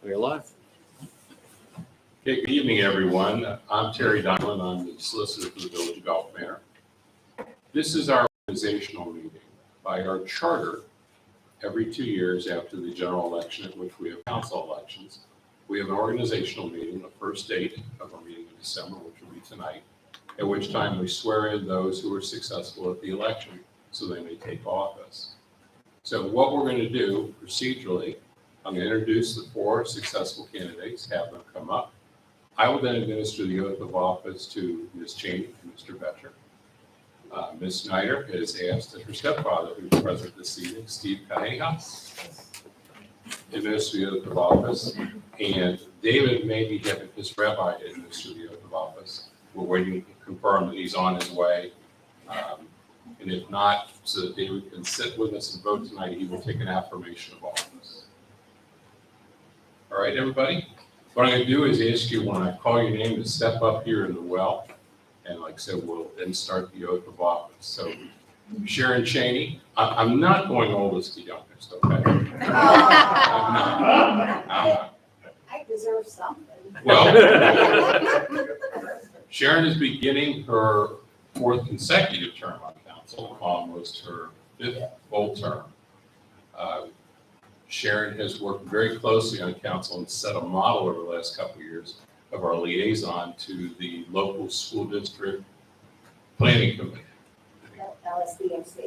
We're live. Okay, good evening, everyone. I'm Terry Donlin. I'm the solicitor for the Village of Gulf Manor. This is our organizational meeting. By our charter, every 2 years after the general election, at which we have council elections, we have an organizational meeting, the first date of our meeting in December, which will be tonight, at which time we swear in those who were successful at the election so they may take office. So what we're going to do procedurally, I'm going to introduce the 4 successful candidates, have them come up. I will then administer the oath of office to Ms. Cheney and Mr. Betcher. Ms. Snyder has asked that her stepfather, who's present this evening, Steve Canejas, administer the oath of office. And David may be having his rabbi administer the oath of office. We're waiting to confirm that he's on his way. And if not, so that David can sit with us and vote tonight, he will take an affirmation of office. All right, everybody? What I'm going to do is ask you, when I call your name, to step up here in the well. And like I said, we'll then start the oath of office. So Sharon Cheney, I'm not going oldest to youngest, okay? I'm not. I deserve something. Well, Sharon is beginning her 4th consecutive term on council, almost her 5th full term. Sharon has worked very closely on council and set a model over the last couple of years of our liaison to the local school district planning committee,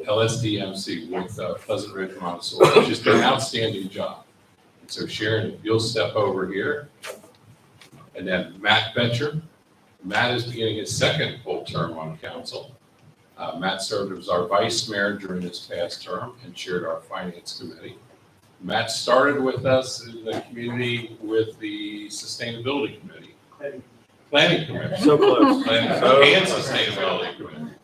LSDMC with Pleasant Ridge Montessori. She's done an outstanding job. And so Sharon, if you'll step over here. And then Matt Betcher. Matt is beginning his 2nd full term on council. Matt served as our vice mayor during his past term and chaired our finance committee. Matt started with us in the community with the sustainability committee. Planning committee. So close. And sustainability committee.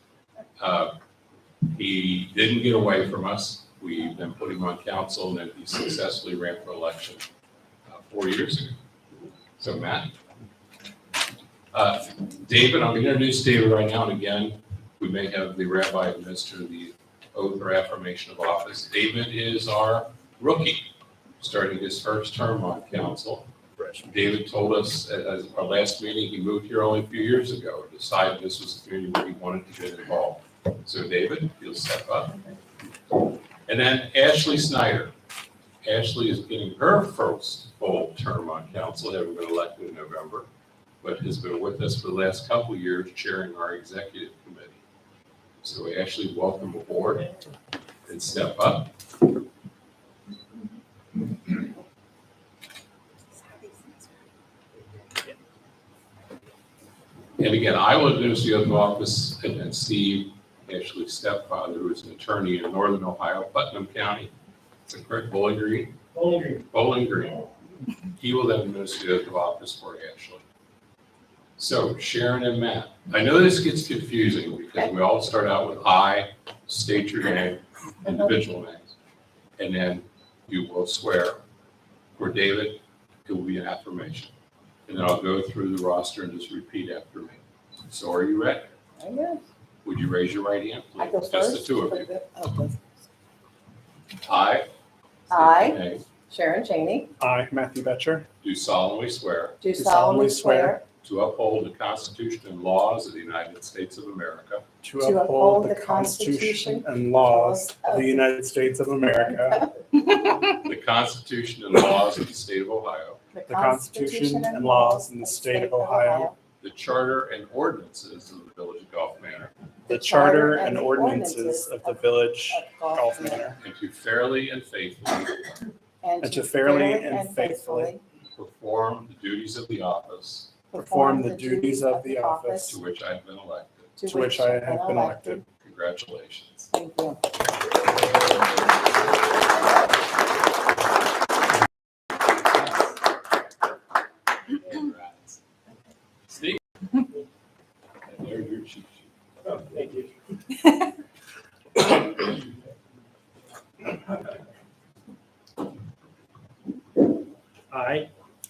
He didn't get away from us. We then put him on council, and then he successfully ran for election 4 years ago. So Matt. David, I'm going to introduce David right now, and again, we may have the rabbi administer the oath or affirmation of office. David is our rookie, starting his 1st term on council. David told us at our last meeting, he moved here only a few years ago and decided this was a community where he wanted to get involved. So David, you'll step up. And then Ashley Snyder. Ashley is getting her 1st full term on council, having been elected in November, but has been with us for the last couple of years chairing our executive committee. So Ashley, welcome aboard and step up. And again, I will administer the oath of office, and then Steve, Ashley's stepfather, who is an attorney in Northern Ohio, Putnam County. Is that correct? Bowling Green? Bowling Green. He will then administer the oath of office for Ashley. So Sharon and Matt, I know this gets confusing because we all start out with I, state your name, individual names, and then you will swear. For David, it will be an affirmation. And then I'll go through the roster and just repeat after me. So are you ready? I know. Would you raise your right hand, I go please? first. Just the 2 of you. Okay. I, I, name, Sharon Cheney, I, Matthew Betcher, do solemnly swear do solemnly swear to uphold the Constitution and laws of the United States of America, to uphold the Constitution and laws of the United States of America, the Constitution and laws of the state of Ohio, the Constitution and laws in the state of Ohio, the charter and ordinances of the Village of Gulf Manor, the charter and ordinances of the Village of Gulf Manor, and to fairly and faithfully and to fairly and faithfully perform the duties of the office perform the duties of the office to which I have been elected. to which I have been elected. Congratulations. Thank you. Congrats. Steve? And there's your cheat sheet. Oh, thank you.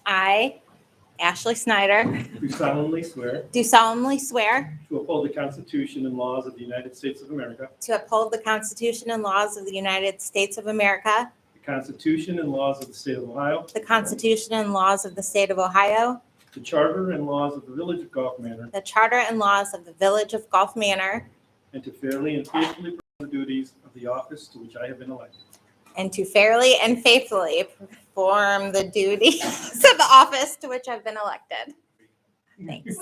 I, Ashley Snyder, Do solemnly swear do solemnly swear to uphold the Constitution and laws of the United States of America, to uphold the Constitution and laws of the United States of America, the the Constitution and laws of the State of Ohio, the Constitution and laws of the State of Ohio, the Charter and laws of the Village of Gulf Manor, the Charter and laws of the Village of Gulf Manor, and to fairly and faithfully perform the duties of the office to which I have been elected. and to fairly and faithfully perform the duties of the office to which I've been elected. Thanks.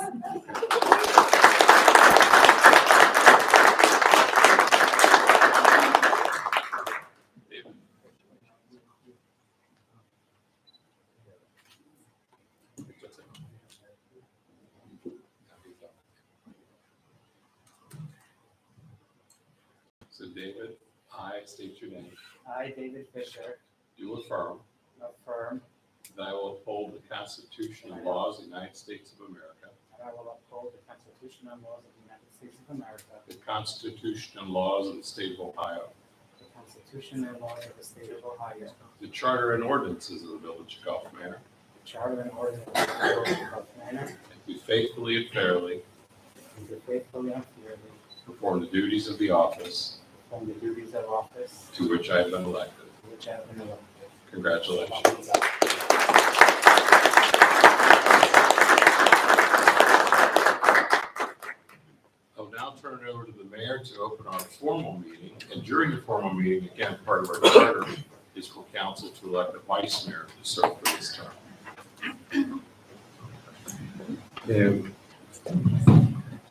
David. So David, I state your name, I, David Fisher, do affirm affirm that I will uphold the Constitution and laws of the United States of America, that I will uphold the Constitution and laws of the United States of America, the Constitution and laws of the State of Ohio, the Constitution and laws of the State of Ohio, the Charter and ordinances of the Village of Gulf Manor, the Charter and ordinances of the Village of Gulf Manor, and to faithfully and fairly and to faithfully and fairly perform the duties of the office perform the duties of office to which I have been elected. to which I have been elected. Congratulations. I'll now turn it over to the mayor to open our formal meeting. And during the formal meeting, again, part of our charter is for council to elect a vice mayor to serve for this term. And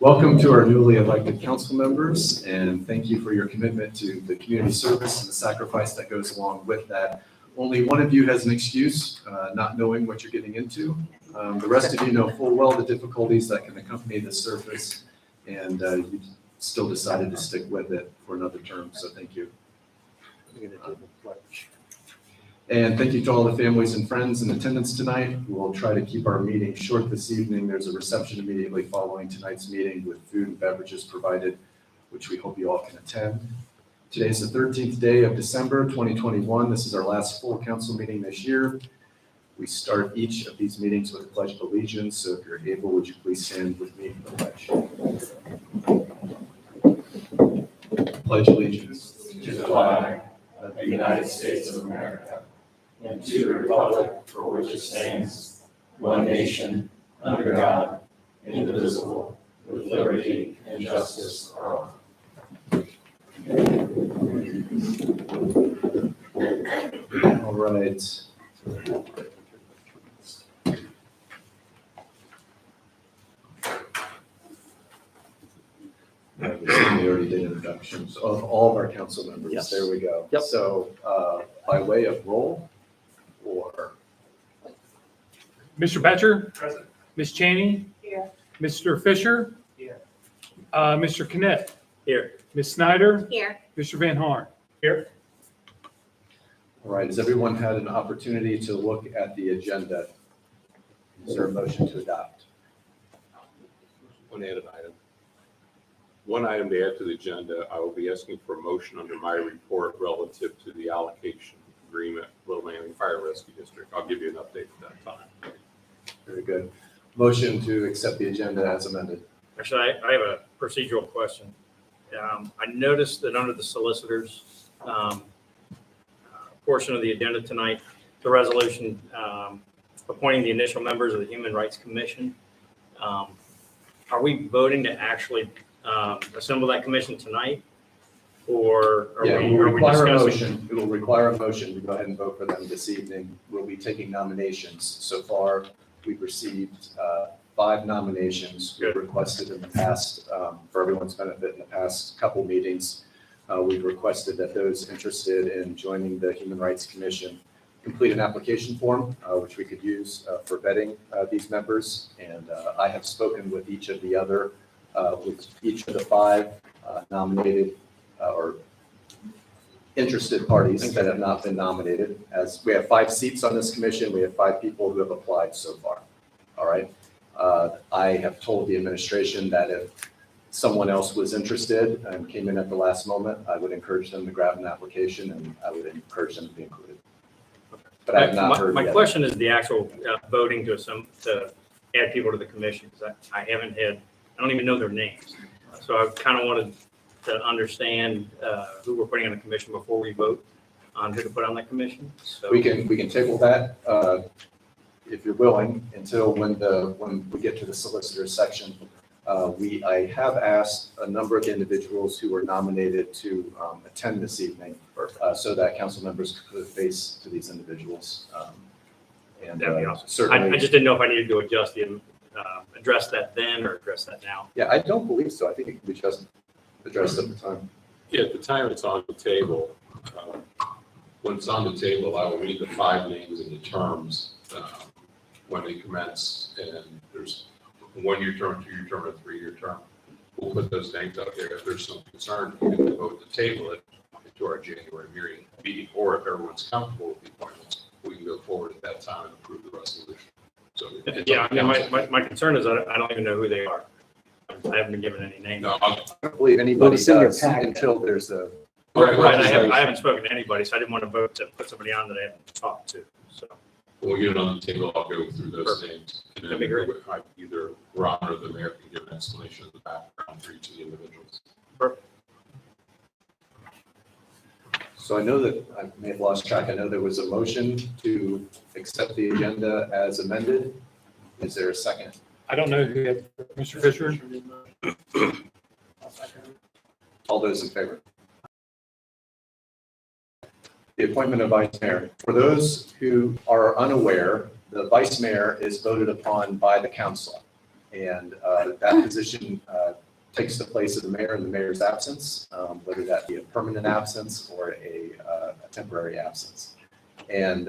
welcome to our newly elected council members, and thank you for your commitment to the community service and the sacrifice that goes along with that. Only one of you has an excuse, not knowing what you're getting into. The rest of you know full well the difficulties that can accompany this service, and you still decided to stick with it for another term, so thank you. And thank you to all the families and friends in attendance tonight. We'll try to keep our meeting short this evening. There's a reception immediately following tonight's meeting with food and beverages provided, which we hope you all can attend. Today is the 13th day of December 2021. This is our last full council meeting this year. We start each of these meetings with a pledge of allegiance. So if you're able, would you please stand with me for the pledge? Pledge allegiance to the flag of the United States of America and to the republic for which it stands, one nation, under God, indivisible, with liberty and justice for all. All right. We already did introductions of all of our council members. Yes. There we go. Yep. So by way of roll or Mr. Betcher? Present. Ms. Cheney? Here. Mr. Fisher? Here. Mr. Knet? Here. Ms. Snyder? Here. Mr. Van Horn? Here. all right, has everyone had an opportunity to look at the agenda? Is there a motion to adopt? One added item. One item to add to the agenda, I will be asking for a motion under my report relative to the allocation agreement, Little Manning Fire Rescue District. I'll give you an update at that time. Very good. Motion to accept the agenda as amended. Actually, I have a procedural question. I noticed that under the solicitors portion of the agenda tonight, the resolution appointing the initial members of the Human Rights Commission. Are we voting to actually assemble that commission tonight? Or are Yeah, we it will require a discussing? motion. It will require a motion to go ahead and vote for them this evening. We'll be taking nominations. So far, we've received 5 nominations. We've Good. requested in the past, for everyone's benefit, in the past couple meetings, we've requested that those interested in joining the Human Rights Commission complete an application form, which we could use for vetting these members. And I have spoken with each of the other, with each of the 5 nominated or interested parties that have not been nominated. As we have 5 seats on this commission, we have 5 people who have applied so far. All right. I have told the administration that if someone else was interested and came in at the last moment, I would encourage them to grab an application and I would encourage them to be included. But I have not heard My yet. question is the actual voting to add people to the commission, because I don't even know their names. So I kind of wanted to understand who we're putting on the commission before we vote. on who to put on that commission. So We can table that, if you're willing, until when we get to the solicitor section. I have asked a number of individuals who were nominated to attend this evening, so that council members could put a face to these individuals. And That'd be awesome. certainly. I just didn't know if I needed to address that then or address that now. Yeah, I don't believe so. I think it can be just addressed at the time. Yeah, at the time it's on the table, when it's on the table, I will read the 5 names and the terms when they commence, and there's a 1-year term, 2-year term, and a 3-year term. We'll put those names up there. If there's some concern, we can vote to table it to our January meeting, or if everyone's comfortable with the appointments, we can go forward at that time and approve the resolution. So Yeah, I mean, my concern is I don't even know who they are. I haven't been given any names. No, I don't believe anybody does until there's a. Right, I haven't spoken to anybody, so I didn't want to vote to put somebody on that I haven't talked to, so. we'll get it on the table. I'll go through those Perfect. names. And That'd be great. Either Ron or the mayor can give an explanation of the background for each of the individuals. So I know that I may have lost track. I know there was a motion to accept the agenda as amended. Is there a second? I don't know who had, Mr. Fisher? All those in favor? The appointment of vice mayor. For those who are unaware, the vice mayor is voted upon by the council. And that position takes the place of the mayor in the mayor's absence, whether that be a permanent absence or a temporary absence. And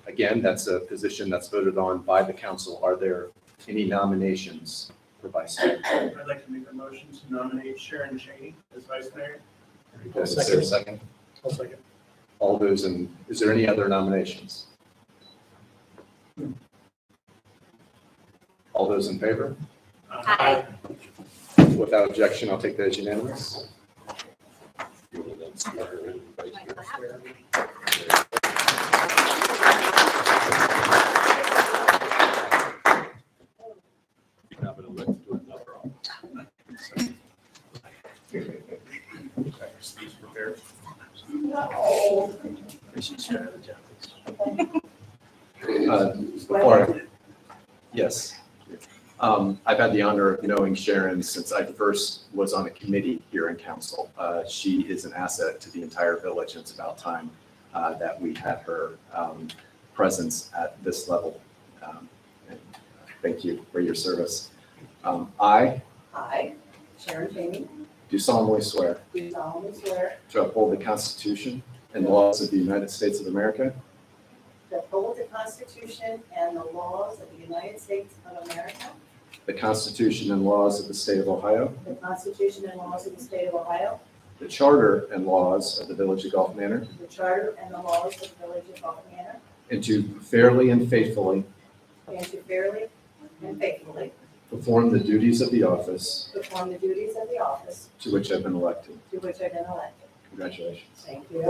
again, that's a position that's voted on by the council. Are there any nominations for vice mayor? I'd like to make a motion to nominate Sharon Cheney as vice mayor. Is there a second? I'll second. All those is there any other nominations? All those in favor? Aye. Without objection, I'll take that as unanimous. You will then swear in vice mayor. You have been elected to another office. Yes. I've had the honor of knowing Sharon since I first was on a committee here in council. She is an asset to the entire village. It's about time that we had her presence at this level. And thank you for your service. I I, Sharon Cheney, do solemnly swear do solemnly swear to uphold the Constitution and laws of the United States of America, to uphold the Constitution and the laws of the United States of America, the Constitution and laws of the state of Ohio, the Constitution and laws of the state of Ohio, the charter and laws of the village of Gulf Manor, the charter and the laws of the village of Gulf Manor, and to fairly and faithfully and to fairly and faithfully perform the duties of the office perform the duties of the office to which I've been elected. to which I've been elected. Congratulations. Thank you.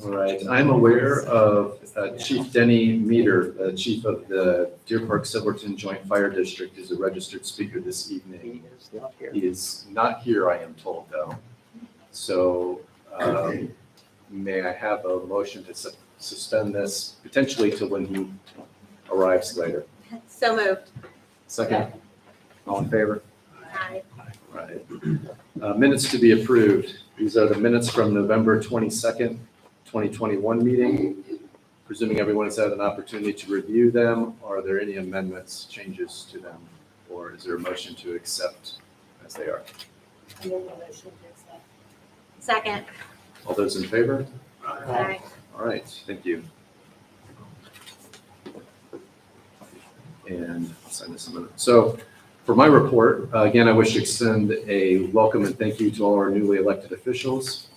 All right, I'm aware of Chief Denny Meter, Chief of the Deer Park Silverton Joint Fire District, is a registered speaker this evening. He is not here, I am told, though. So may I have a motion to suspend this potentially till when he arrives later? So moved. Second, all in favor? Aye. Right. Minutes to be approved. These are the minutes from November 22nd, 2021 meeting. Presuming everyone has had an opportunity to review them, are there any amendments, changes to them? Or is there a motion to accept as they are? Second. All those in favor? Aye. All right, thank you. And I'll send this a minute. So for my report, again, I wish to extend a welcome and thank you to all our newly elected officials.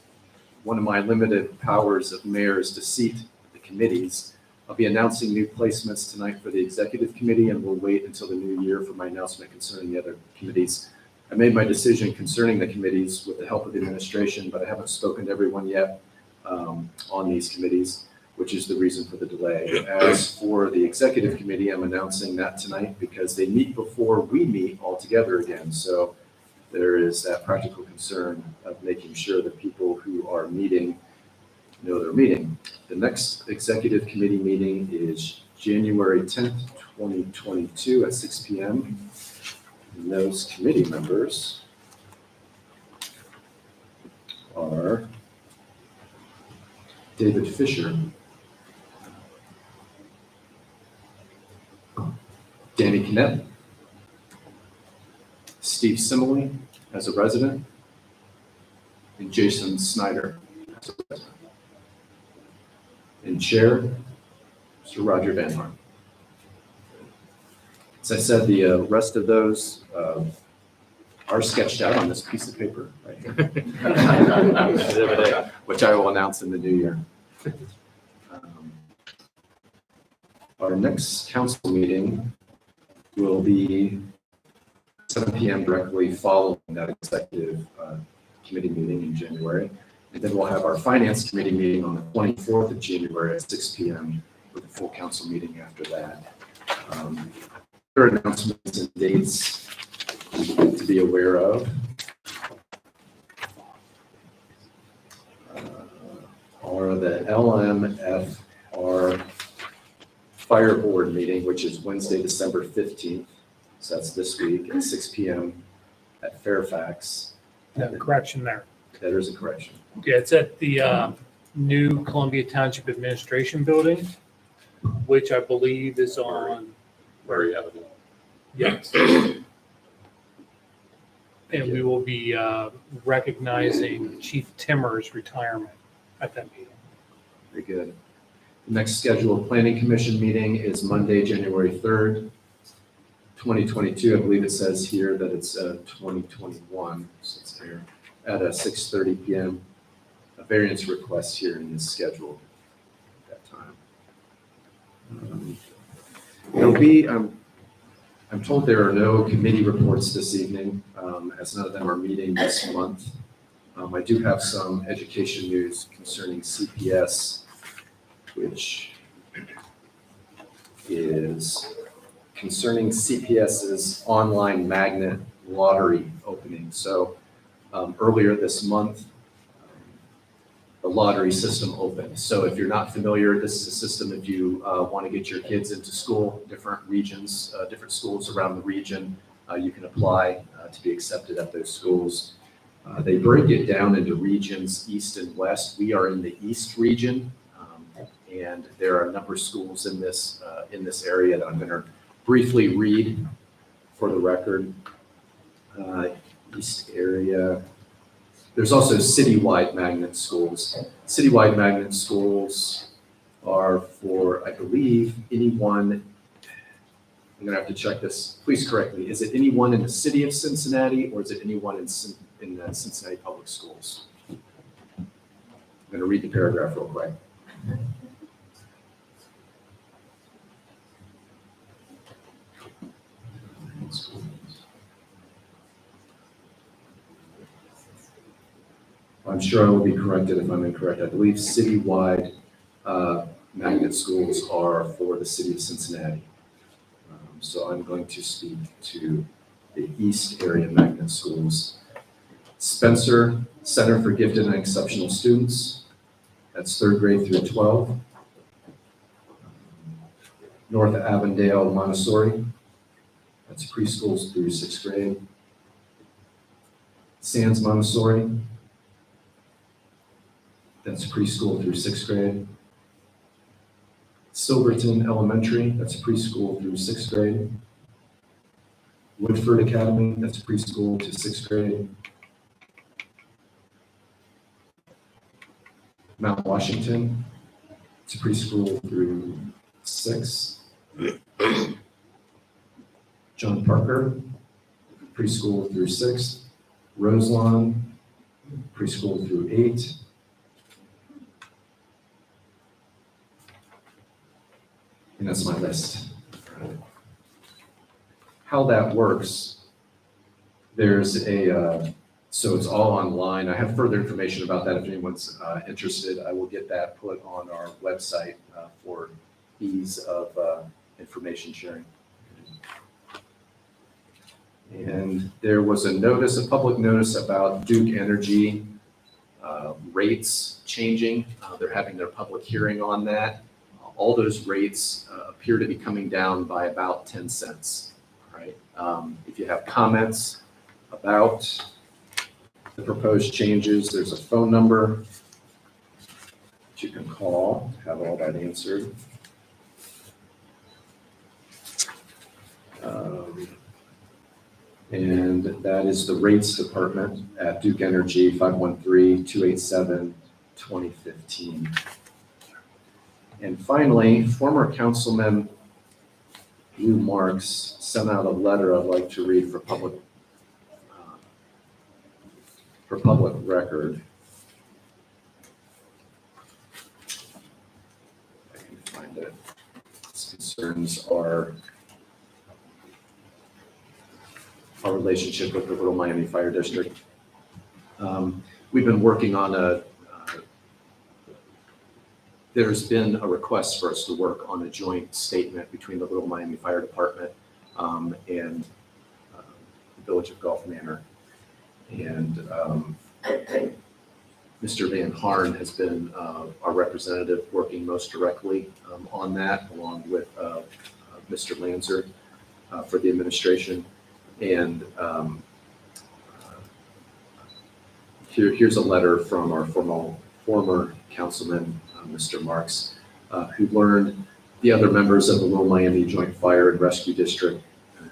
One of my limited powers of mayor is to seat the committees. I'll be announcing new placements tonight for the executive committee, and we'll wait until the new year for my announcement concerning the other committees. I made my decision concerning the committees with the help of the administration, but I haven't spoken to everyone yet on these committees. which is the reason for the delay. As for the executive committee, I'm announcing that tonight because they meet before we meet all together again. So there is that practical concern of making sure that people who are meeting know they're meeting. The next executive committee meeting is January 10th, 2022 at 6 p.m. And those committee members are David Fisher, Danny Knapp, Steve Simile as a resident, and Jason Snyder as a resident. And chair, Mr. Roger Van Horn. As I said, the rest of those are sketched out on this piece of paper right here, which I will announce in the new year. Our next council meeting will be 7 p.m. directly following that executive committee meeting in January. And then we'll have our finance committee meeting on the 24th of January at 6 p.m. with a full council meeting after that. Other announcements and dates to be aware of are the LMFR Fire Board meeting, which is Wednesday, December 15th. So that's this week at 6 p.m. at Fairfax. Correction there. That is a correction. Yeah, it's at the new Columbia Township Administration Building, which I believe is on. Murray Avenue. Yes. And we will be recognizing Chief Timmer's retirement at that meeting. Very good. The next scheduled planning commission meeting is Monday, January 3rd, 2022. I believe it says here that it's 2021, so it's here at 6:30 p.m. A variance request here in this schedule at that time. There'll be, I'm told there are no committee reports this evening, as none of them are meeting this month. I do have some education news concerning CPS, which is concerning CPS's online magnet lottery opening. So earlier this month, the lottery system opened. So if you're not familiar, this is a system if you want to get your kids into school, different regions, different schools around the region, you can apply to be accepted at those schools. They break it down into regions, east and west. We are in the east region, and there are a number of schools in this area that I'm going to briefly read for the record. East area. There's also citywide magnet schools. Citywide magnet schools are for, I believe, anyone. I'm going to have to check this. Please correct me. Is it anyone in the city of Cincinnati, or is it anyone in the Cincinnati Public Schools? I'm going to read the paragraph real quick. I'm sure I will be corrected if I'm incorrect. I believe citywide magnet schools are for the city of Cincinnati. So I'm going to speak to the East area magnet schools. Spencer Center for Gifted and Exceptional Students. That's 3rd grade through 12. North Avondale Montessori. That's preschools through 6th grade. Sands Montessori. That's preschool through 6th grade. Silverton Elementary, that's preschool through 6th grade. Woodford Academy, that's preschool to 6th grade. Mount Washington, it's preschool through 6. John Parker, preschool through 6. Roselawn, preschool through 8. And that's my list. How that works, there's a So it's all online. I have further information about that if anyone's interested. I will get that put on our website for ease of information sharing. And there was a public notice about Duke Energy rates changing. They're having their public hearing on that. All those rates appear to be coming down by about 10 cents, right? If you have comments about the proposed changes, there's a phone number that you can call to have all that answered. And that is the rates department at Duke Energy, 513-287-2015. And finally, former Councilman Lou Marks sent out a letter I'd like to read for public record. I can find it. His concerns are our relationship with the Little Miami Fire District. We've been working on there's been a request for us to work on a joint statement between the Little Miami Fire Department and the Village of Gulf Manor. And Mr. Van Harn has been our representative working most directly on that, along with Mr. Lanzer for the administration. And here's a letter from our former councilman, Mr. Marks, who learned the other members of the Little Miami Joint Fire and Rescue District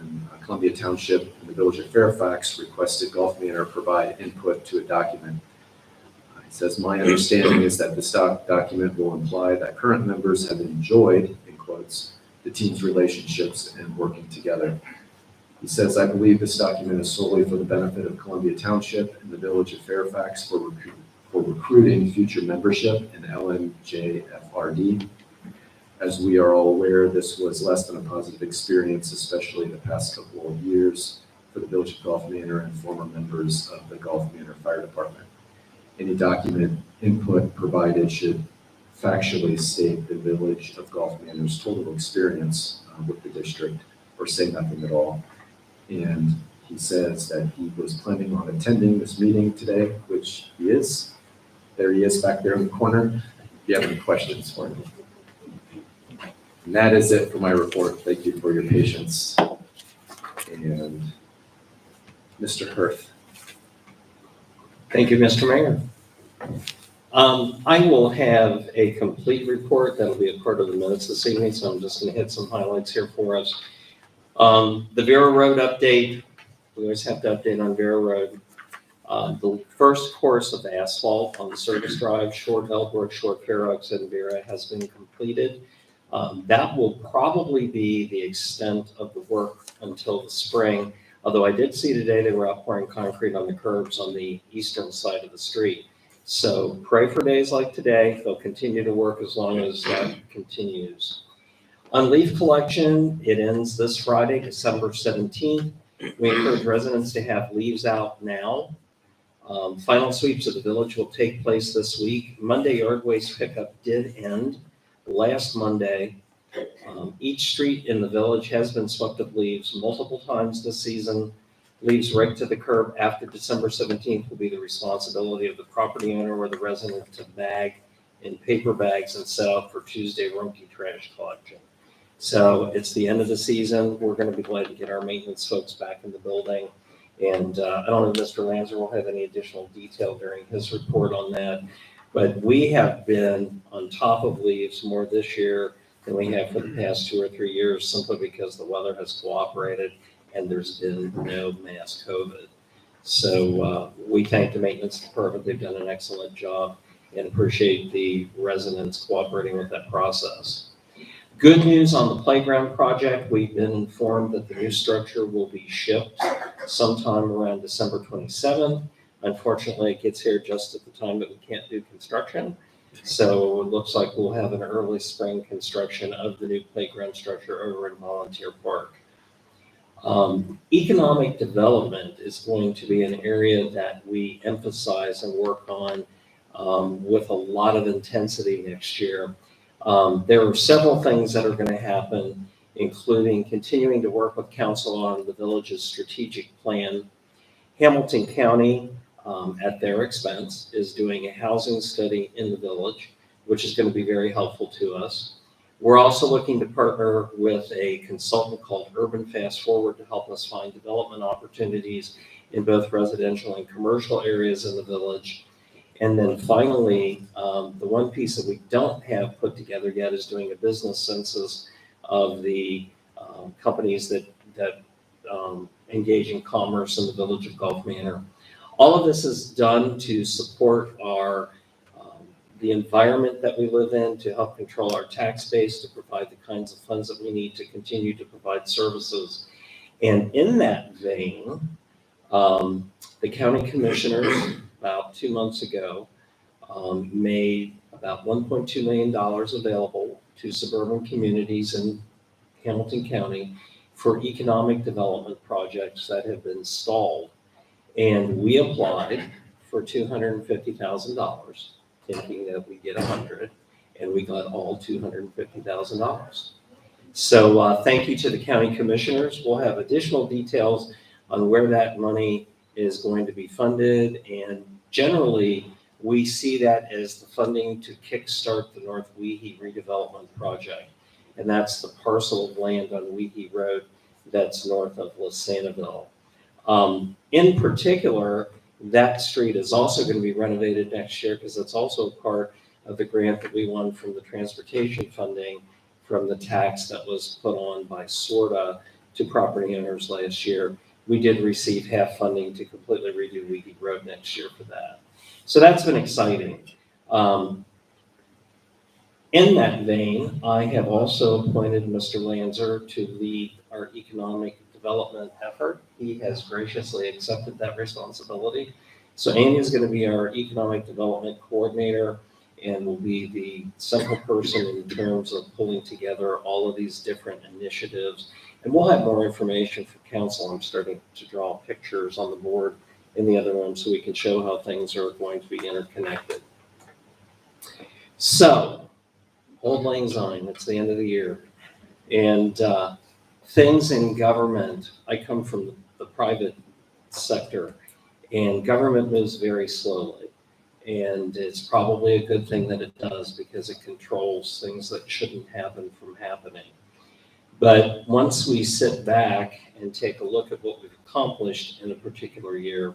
and Columbia Township and the Village of Fairfax requested Gulf Manor provide input to a document. He says, my understanding is that this document will imply that current members have enjoyed, in quotes, the team's relationships and working together. He says, I believe this document is solely for the benefit of Columbia Township and the Village of Fairfax for recruiting future membership in LMJFRD. As we are all aware, this was less than a positive experience, especially the past couple of years for the Village of Gulf Manor and former members of the Gulf Manor Fire Department. Any document input provided should factually state the Village of Gulf Manor's total experience with the district, or say nothing at all. And he says that he was planning on attending this meeting today, which he is. There he is back there in the corner. If you have any questions for me. And that is it for my report. Thank you for your patience. And Mr. Hirth. Thank you, Mr. Mayor. I will have a complete report that'll be a part of the minutes this evening, so I'm just going to hit some highlights here for us. The Vera Road update, we always have to update on Vera Road. The first course of asphalt on the service drive, Short Ellsworth, Short Fair Oaks, and Vera has been completed. That will probably be the extent of the work until the spring. Although I did see today they were out pouring concrete on the curbs on the eastern side of the street. So pray for days like today. They'll continue to work as long as that continues. On leaf collection, it ends this Friday, December 17th. We encourage residents to have leaves out now. Final sweeps of the village will take place this week. Monday yard waste pickup did end last Monday. Each street in the village has been swept of leaves multiple times this season. Leaves right to the curb after December 17th will be the responsibility of the property owner or the resident to bag in paper bags and set out for Tuesday Rumpke trash collection. So it's the end of the season. We're going to be glad to get our maintenance folks back in the building. And I don't know if Mr. Lanzer will have any additional detail during his report on that, but we have been on top of leaves more this year than we have for the past 2 or 3 years, simply because the weather has cooperated and there's been no mass COVID. So we thank the maintenance department. They've done an excellent job and appreciate the residents cooperating with that process. Good news on the playground project. We've been informed that the new structure will be shipped sometime around December 27th. Unfortunately, it gets here just at the time that we can't do construction. So it looks like we'll have an early spring construction of the new playground structure over in Volunteer Park. Economic development is going to be an area that we emphasize and work on with a lot of intensity next year. There are several things that are going to happen, including continuing to work with council on the village's strategic plan. Hamilton County, at their expense, is doing a housing study in the village, which is going to be very helpful to us. We're also looking to partner with a consultant called Urban Fast Forward to help us find development opportunities in both residential and commercial areas in the village. And then finally, the one piece that we don't have put together yet is doing a business census of the companies that engage in commerce in the village of Gulf Manor. All of this is done to support the environment that we live in, to help control our tax base, to provide the kinds of funds that we need to continue to provide services. And in that vein, the county commissioners about 2 months ago made about $1.2 million available to suburban communities in Hamilton County for economic development projects that have been stalled. And we applied for $250,000, thinking that we get 100, and we got all $250,000. So thank you to the county commissioners. We'll have additional details on where that money is going to be funded, and generally we see that as the funding to kickstart the North Weehee redevelopment project, and that's the parcel of land on Weehee Road that's north of Lasanaville. In particular, that street is also going to be renovated next year because it's also part of the grant that we won from the transportation funding from the tax that was put on by SORTA to property owners last year. We did receive half funding to completely redo Weehee Road next year for that. So that's been exciting. In that vein, I have also appointed Mr. Lanzer to lead our economic development effort. He has graciously accepted that responsibility. So Amy is going to be our economic development coordinator and will be the central person in terms of pulling together all of these different initiatives. And we'll have more information for council. I'm starting to draw pictures on the board in the other room so we can show how things are going to be interconnected. So, Old Lang Syne, it's the end of the year. And things in government, I come from the private sector, and government moves very slowly. And it's probably a good thing that it does because it controls things that shouldn't happen from happening. But once we sit back and take a look at what we've accomplished in a particular year,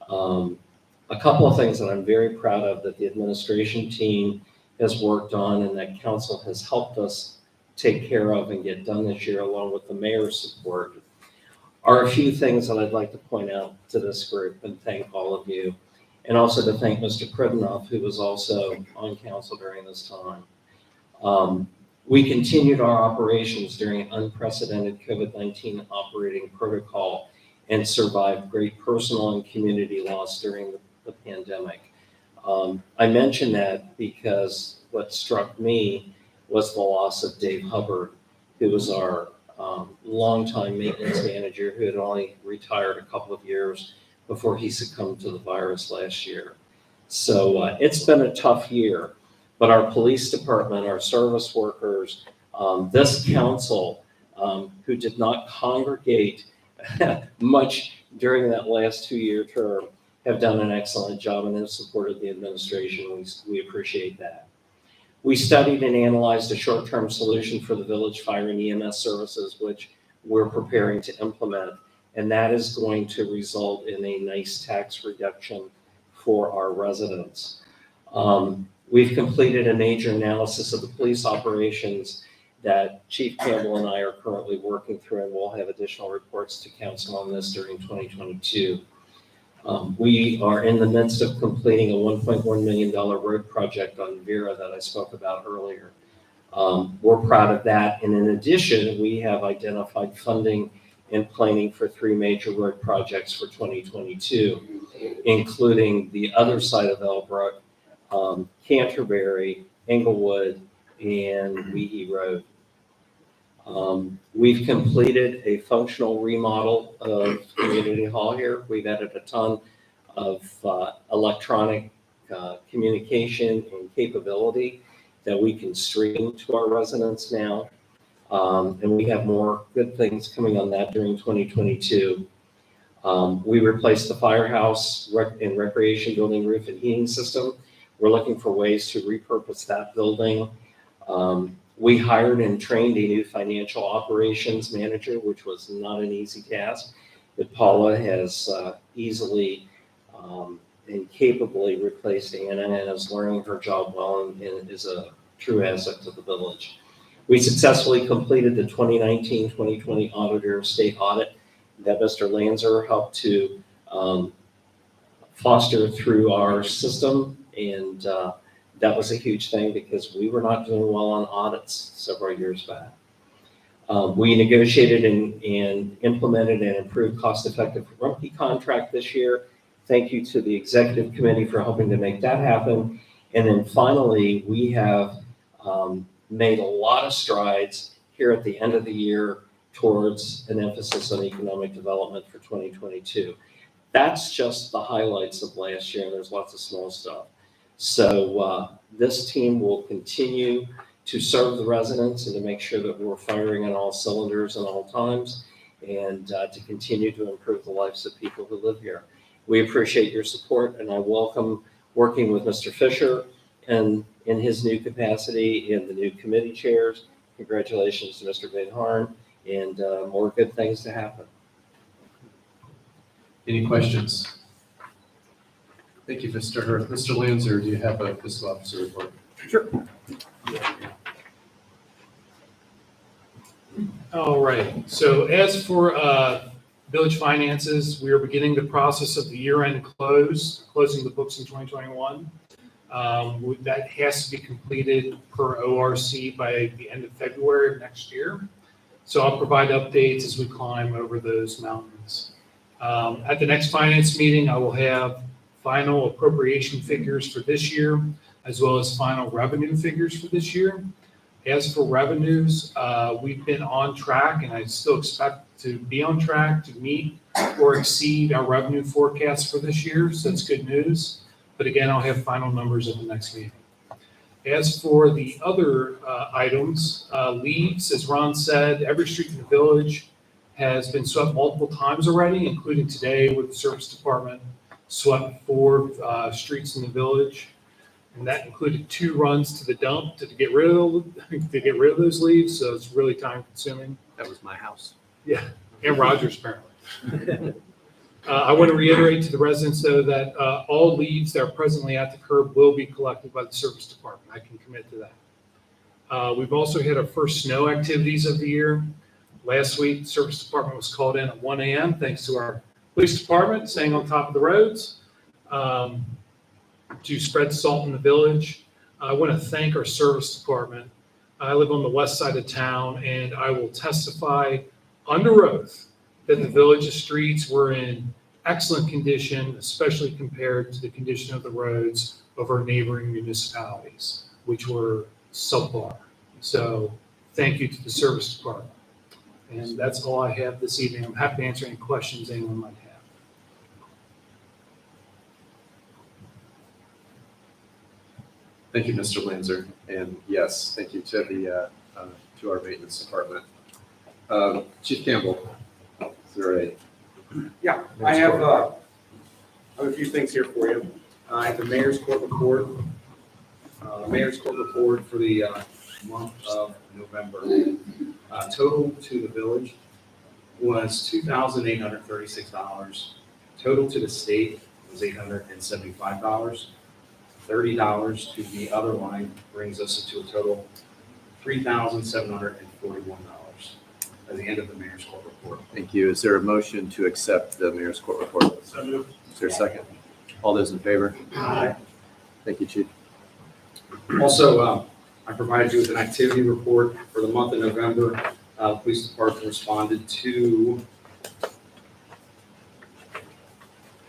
a couple of things that I'm very proud of that the administration team has worked on and that council has helped us take care of and get done this year, along with the mayor's support, are a few things that I'd like to point out to this group and thank all of you. And also to thank Mr. Kridenoff, who was also on council during this time. We continued our operations during an unprecedented COVID-19 operating protocol and survived great personal and community loss during the pandemic. I mention that because what struck me was the loss of Dave Hubbard, who was our longtime maintenance manager who had only retired a couple of years before he succumbed to the virus last year. So it's been a tough year, but our police department, our service workers, this council, who did not congregate much during that last 2-year term, have done an excellent job and have supported the administration. We appreciate that. We studied and analyzed a short-term solution for the village fire and EMS services, which we're preparing to implement, and that is going to result in a nice tax reduction for our residents. We've completed a major analysis of the police operations that Chief Campbell and I are currently working through, and we'll have additional reports to council on this during 2022. We are in the midst of completing a $1.1 million road project on Vera that I spoke about earlier. We're proud of that. And in addition, we have identified funding and planning for 3 major road projects for 2022, including the other side of Elbrook, Canterbury, Englewood, and Weehee Road. We've completed a functional remodel of Community Hall here. We've added a ton of electronic communication and capability that we can stream to our residents now. And we have more good things coming on that during 2022. We replaced the firehouse and recreation building roof and heating system. We're looking for ways to repurpose that building. We hired and trained a new financial operations manager, which was not an easy task, but Paula has easily and capably replaced Anna and is learning her job well and is a true asset to the village. We successfully completed the 2019-2020 Auditor of State audit that Mr. Lanzer helped to foster through our system, and that was a huge thing because we were not doing well on audits several years back. We negotiated and implemented an improved cost-effective Rumpke contract this year. Thank you to the executive committee for helping to make that happen. And then finally, we have made a lot of strides here at the end of the year towards an emphasis on economic development for 2022. That's just the highlights of last year, and there's lots of small stuff. So this team will continue to serve the residents and to make sure that we're firing on all cylinders at all times, and to continue to improve the lives of people who live here. We appreciate your support, and I welcome working with Mr. Fisher and in his new capacity and the new committee chairs. Congratulations to Mr. Van Harn, and more good things to happen. Any questions? Thank you, Mr. Hurth. Mr. Lanzer, do you have a fiscal officer report? Sure. All right, so as for village finances, we are beginning the process of the year-end closing the books in 2021. That has to be completed per ORC by the end of February of next year. So I'll provide updates as we climb over those mountains. At the next finance meeting, I will have final appropriation figures for this year, as well as final revenue figures for this year. As for revenues, we've been on track, and I still expect to be on track to meet or exceed our revenue forecast for this year, so that's good news. But again, I'll have final numbers at the next meeting. As for the other items, leaves, as Ron said, every street in the village has been swept multiple times already, including today with the service department swept 4 streets in the village. And that included 2 runs to the dump to get rid of those leaves. So it's really time consuming. That was my house. Yeah, and Rogers apparently. I want to reiterate to the residents though that all leaves that are presently at the curb will be collected by the service department. I can commit to that. We've also had our first snow activities of the year. Last week, the service department was called in at 1 a.m. thanks to our police department staying on top of the roads to spread salt in the village. I want to thank our service department. I live on the west side of town, and I will testify under oath that the village's streets were in excellent condition, especially compared to the condition of the roads of our neighboring municipalities, which were subpar. So thank you to the service department. And that's all I have this evening. I'm happy to answer any questions anyone might have. Thank you, Mr. Lanzer. And yes, thank you to the to our maintenance department. Chief Campbell, is there a? Yeah, I have a few things here for you. I have the mayor's court report. Mayor's court report for the month of November. Total to the village was $2,836. Total to the state was $875. $30 to the other line brings us to a total $3,741 at the end of the mayor's court report. Thank you. Is there a motion to accept the mayor's court report? So moved. Is there a second? All those in favor? Aye. Thank you, Chief. Also, I provided you with an activity report for the month of November. The police department responded to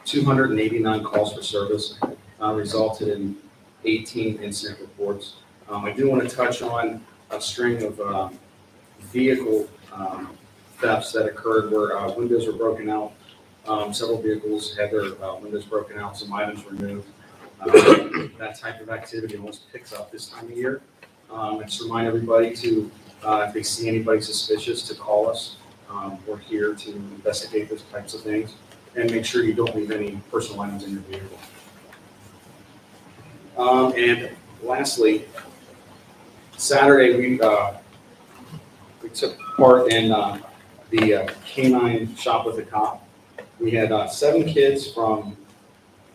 289 calls for service, resulted in 18 incident reports. I do want to touch on a string of vehicle thefts that occurred where windows were broken out. Several vehicles had their windows broken out, some items removed. That type of activity almost picks up this time of year. I just remind everybody to, if they see anybody suspicious, to call us. We're here to investigate those types of things and make sure you don't leave any personal items in your vehicle. And lastly, Saturday, we took part in the canine shop with a cop. We had 7 kids from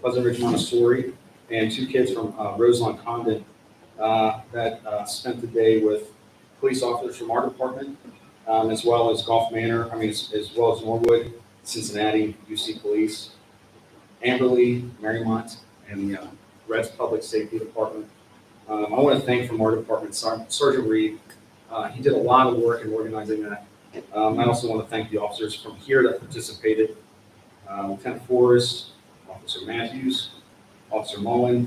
Pleasant Ridge Montessori and 2 kids from Roselawn Condon that spent the day with police officers from our department, as well as Manor, as well as Norwood, Cincinnati, UC Police, Amberley, Marymount, and the Reds Public Safety Department. I want to thank from our department, Sergeant Reed. He did a lot of work in organizing that. I also want to thank the officers from here that participated. Lieutenant Forrest, Officer Matthews, Officer Mullen,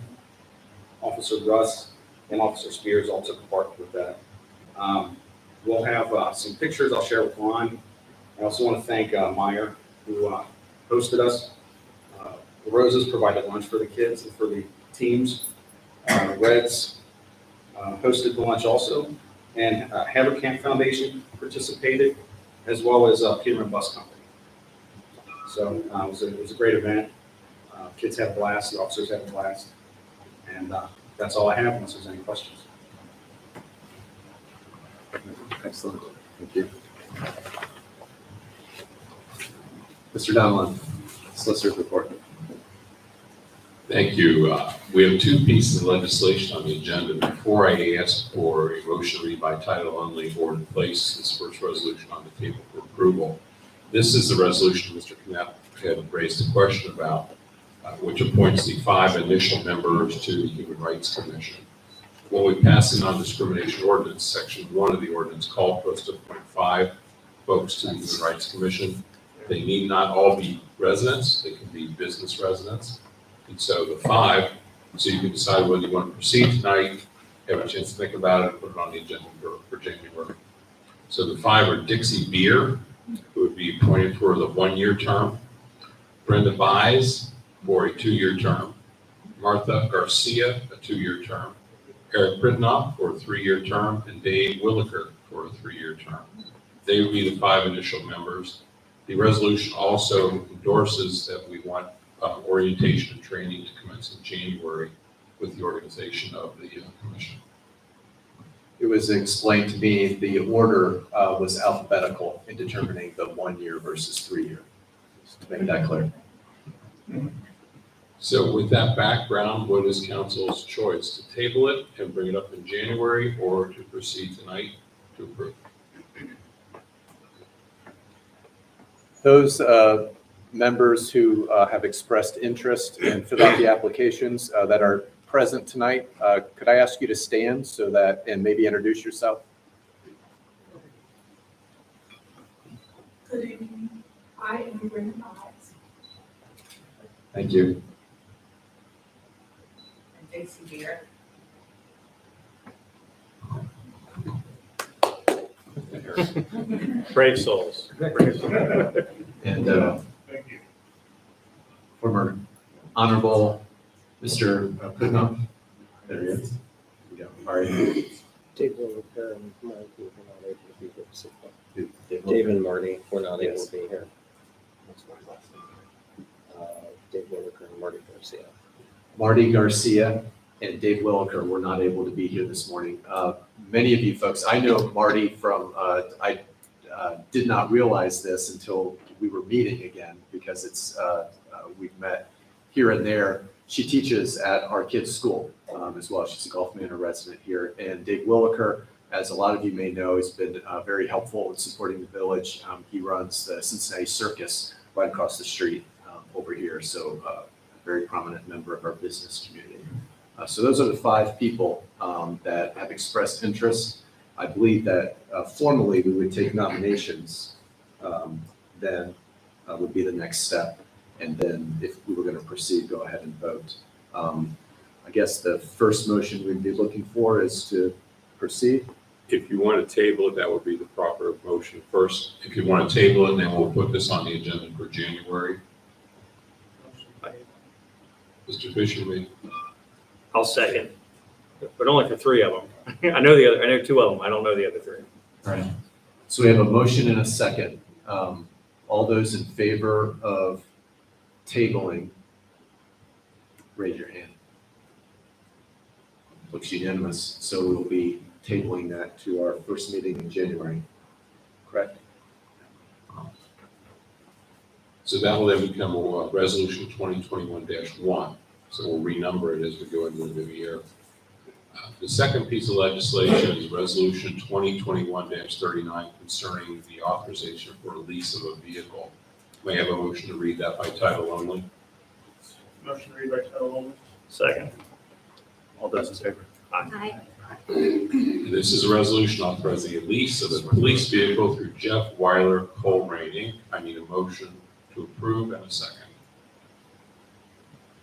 Officer Russ, and Officer Spears all took part with that. We'll have some pictures I'll share with Ron. I also want to thank Meyer, who hosted us. The Roses provided lunch for the kids and for the teams. Reds hosted the lunch also. And Haverkamp Foundation participated, as well as Peterman Bus Company. So it was a great event. Kids had a blast, the officers had a blast. And that's all I have, unless there's any questions. Excellent. Thank you. Mr. Donlon, Solicitor's Report. Thank you. We have 2 pieces of legislation on the agenda. Before I ask for a motion to read by title only or to place this first resolution on the table for approval, this is the resolution Mr. Knapp had raised a question about, which appoints the 5 initial members to the Human Rights Commission. When we pass the non-discrimination ordinance, section 1 of the ordinance called for us to appoint 5 folks to the Human Rights Commission. They need not all be residents, they can be business residents. And so the 5, so you can decide whether you want to proceed tonight, have a chance to think about it, put it on the agenda for January. So the 5 are Dixie Beer, who would be appointed for the 1-year term, Brenda Buys for a 2-year term, Martha Garcia, a 2-year term, Eric Britnoff for a 3-year term, and Dave Williker for a 3-year term. They would be the 5 initial members. The resolution also endorses that we want orientation and training to commence in January with the organization of the commission. It was explained to me the order was alphabetical in determining the 1-year versus 3-year. Just to make that clear. So with that background, what is council's choice? To table it and bring it up in January, or to proceed tonight to approve? Those members who have expressed interest and filled out the applications that are present tonight, could I ask you to stand so that, and maybe introduce yourself? Good evening. I am Brenda Miles. Thank you. And Dixie Beer. Brave souls. And former Honorable Mr. Putnam. There he is. There we go. All right. Dave and Marty were not able to be here. So Dave Dave and Marty were not able Yes. to be here. Dave Williker and Marty Garcia. Marty Garcia and Dave Williker were not able to be here this morning. Many of you folks, I know Marty from, I did not realize this until we were meeting again, because it's, we've met here and there. She teaches at our kids' school as well. She's a Gulf Manor resident here. And Dave Williker, as a lot of you may know, has been very helpful in supporting the village. He runs the Cincinnati Circus right across the street over here. So a very prominent member of our business community. So those are the 5 people that have expressed interest. I believe that formally we would take nominations, then would be the next step. And then if we were going to proceed, go ahead and vote. I guess the first motion we'd be looking for is to proceed. If you want to table it, that would be the proper motion first. If you want to table it, then we'll put this on the agenda for January. Mr. Fisher, I'll second, but only for 3 of them. I know 2 of them. I don't know the other 3. Right. So we have a motion and a second. All those in favor of tabling, raise your hand. Looks unanimous, so we'll be tabling that to our first meeting in January, correct? So that will then become a resolution 2021-1. So we'll renumber it as we go into the new year. The second piece of legislation is resolution 2021-39 concerning the authorization for a lease of a vehicle. May I have a motion to read that by title only? Motion to read by title only. Second. All those in favor? Aye. This is a resolution authorizing a lease of a police vehicle through Jeff Weiler Colerain Inc. I need a motion to approve and a second.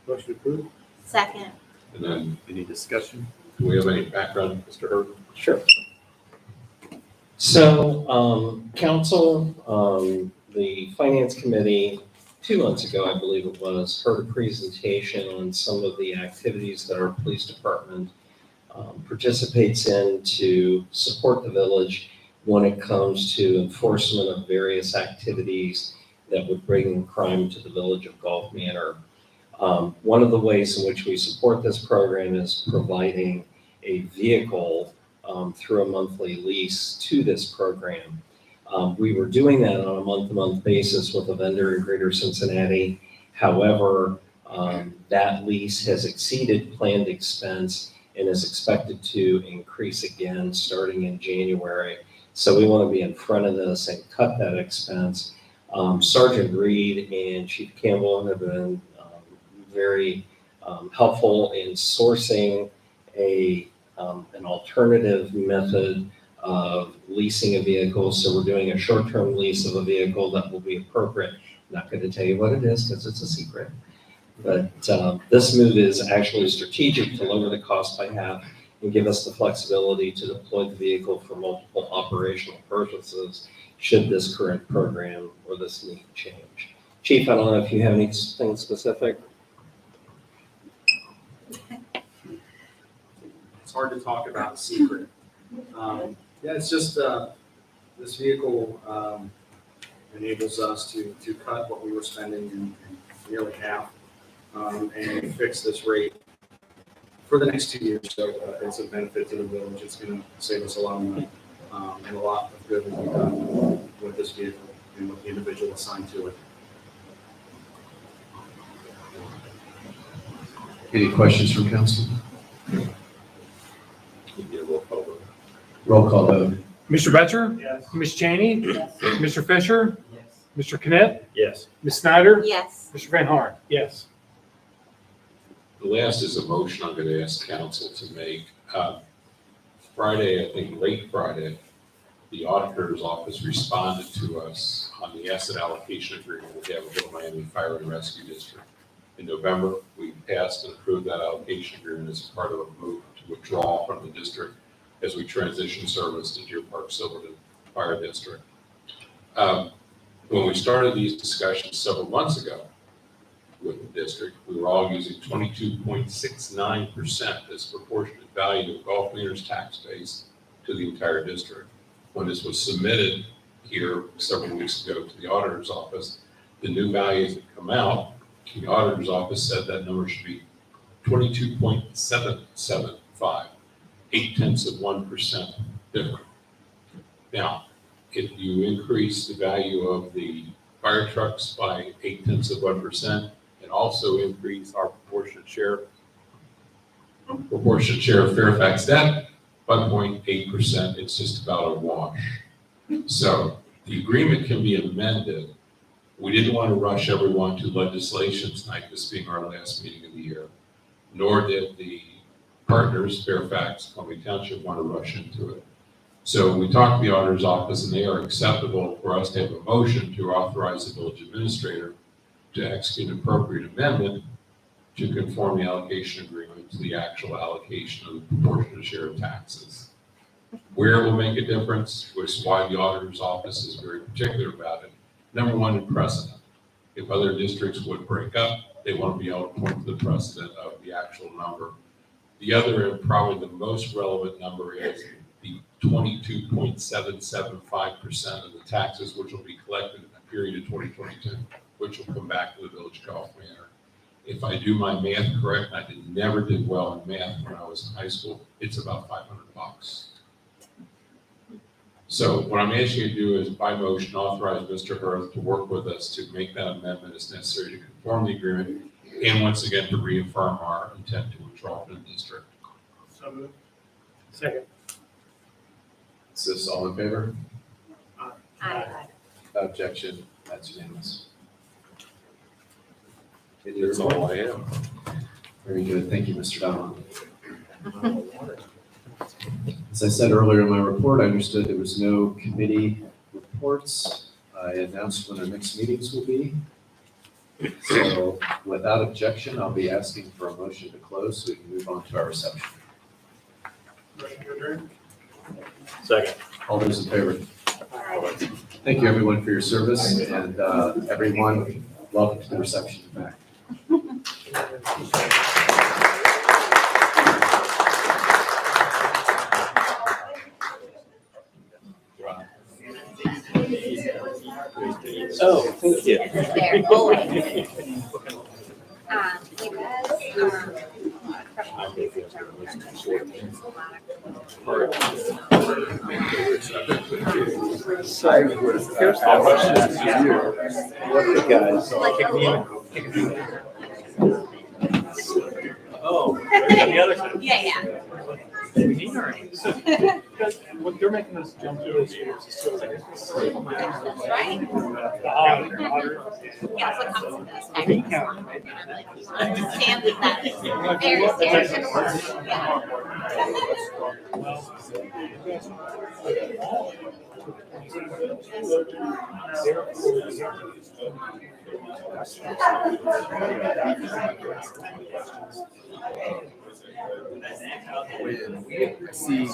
Motion approved. Second. And then, Any discussion? do we have any background, Mr. Hurd? Sure. So, council, the finance committee, 2 months ago, I believe it was, heard a presentation on some of the activities that our police department participates in to support the village when it comes to enforcement of various activities that would bring crime to the village of Gulf Manor. One of the ways in which we support this program is providing a vehicle through a monthly lease to this program. We were doing that on a month-to-month basis with a vendor in Greater Cincinnati. However, that lease has exceeded planned expense and is expected to increase again starting in January. So we want to be in front of this and cut that expense. Sergeant Reed and Chief Campbell have been very helpful in sourcing an alternative method of leasing a vehicle. So we're doing a short-term lease of a vehicle that will be appropriate. I'm not going to tell you what it is because it's a secret. But this move is actually strategic to lower the cost by half and give us the flexibility to deploy the vehicle for multiple operational purposes should this current program or this need change. Chief, I don't know if you have anything specific. It's hard to talk about secret. Yeah, it's just, this vehicle enables us to cut what we were spending in nearly half and fix this rate for the next 2 years. So it's a benefit to the village. It's going to save us a lot of money and a lot of good will be done with this vehicle and with the individual assigned to it. Any questions from council? Roll call vote. Mr. Betcher? Yes. Ms. Cheney? Yes. Mr. Fisher? Yes. Mr. Knipp? Yes. Ms. Snyder? Yes. Mr. Van Horn? Yes. The last is a motion I'm going to ask council to make. Friday, I think late Friday, the auditor's office responded to us on the asset allocation agreement with the Abbeville Miami Fire and Rescue District. In November, we passed and approved that allocation agreement as a part of a move to withdraw from the district as we transition service to Deer Park Silverton Fire District. When we started these discussions several months ago with the district, we were all using 22.69% as proportionate value of Gulf Manor's tax base to the entire district. When this was submitted here several weeks ago to the auditor's office, the new values that come out, the auditor's office said that number should be 22.775, 0.8% different. Now, if you increase the value of the fire trucks by 0.8% and also increase our proportionate share of Fairfax debt by 0.8%, it's just about a wash. So the agreement can be amended. We didn't want to rush everyone to legislation tonight, this being our last meeting of the year, nor did the partners, Fairfax, Columbia Township, want to rush into it. So we talked to the auditor's office, and they are acceptable for us to have a motion to authorize the village administrator to execute an appropriate amendment to conform the allocation agreement to the actual allocation of the proportionate share of taxes. Where it will make a difference, which is why the auditor's office is very particular about it. Number one, in precedent. If other districts would break up, they want to be able to point to the precedent of the actual number. The other, and probably the most relevant number, is the 22.775% of the taxes which will be collected in the period of 2022, which will come back to the Village of Gulf Manor. If I do my math correct, and I never did well in math when I was in high school, it's about $500. So what I'm asking you to do is, by motion, authorize Mr. Hurth to work with us to make that amendment as necessary to conform the agreement, and once again, to reaffirm our intent to withdraw from the district. So moved. Second. Is this all in favor? Aye. Objection, that's unanimous. That's all I have. Very good, thank you, Mr. Donovan. As I said earlier in my report, I understood there was no committee reports. I announced when our next meetings will be. So without objection, I'll be asking for a motion to close so we can move on to our reception. Motion to adjourn. Second. All those in favor? Thank you, everyone, for your service, and everyone, welcome to the reception back. Oh, thank you. There, always. What the guys? Oh, the other side. Yeah. We need our names. Because what they're making us jump through is Right? Yeah, so it comes to this. Understand that it's very standard. When we see